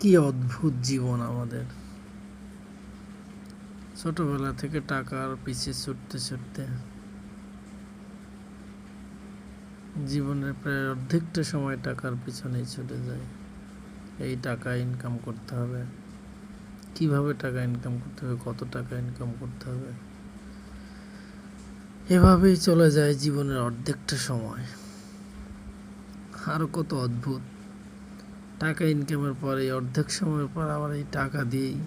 কি অদ্ভুত জীবন আমাদের। ছোটবেলা থেকে টাকার পিছে ছুটতে ছুটতে জীবনের প্রায় অর্ধেকটা সময় টাকার পিছনেই ছুটে যায়। এই টাকা ইনকাম করতে হবে, কিভাবে টাকা ইনকাম করতে হবে, কত টাকা ইনকাম করতে হবে, এভাবেই চলে যায় জীবনের অর্ধেকটা সময়। আরো কত অদ্ভুত, টাকা ইনকামের পর এই অর্ধেক সময়ের পর আবার এই টাকা দিয়েই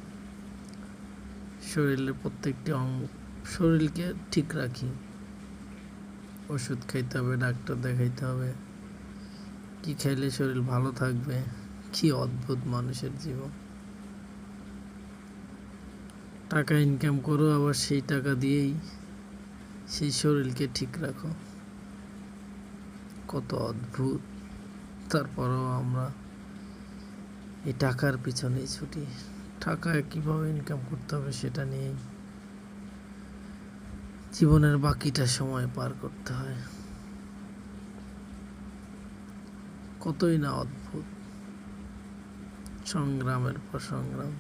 শরীরের প্রত্যেকটি শরীরকে ঠিক রাখি। ওষুধ খাইতে হবে, ডাক্তার দেখাইতে হবে, কি খাইলে শরীর ভালো থাকবে। কি অদ্ভুত মানুষের জীবন। টাকা ইনকাম করো, আবার সেই টাকা দিয়েই সেই শরীরকে ঠিক রাখো। কত অদ্ভুত। তারপরেও আমরা এই টাকার পিছনেই ছুটি। টাকা কিভাবে ইনকাম করতে হবে সেটা নিয়েই জীবনের বাকিটা সময় পার করতে হয়। কতই না অদ্ভুত, সংগ্রামের পর সংগ্রাম।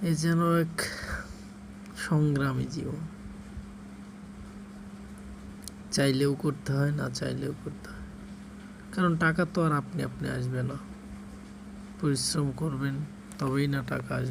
এ যেন এক সংগ্রামী জীবন। চাইলেও করতে হয়, না চাইলেও করতে হয়। কারণ টাকা তো আর আপনি আপনি আসবে না। পরিশ্রম করবেন, তবেই না টাকা আসবে।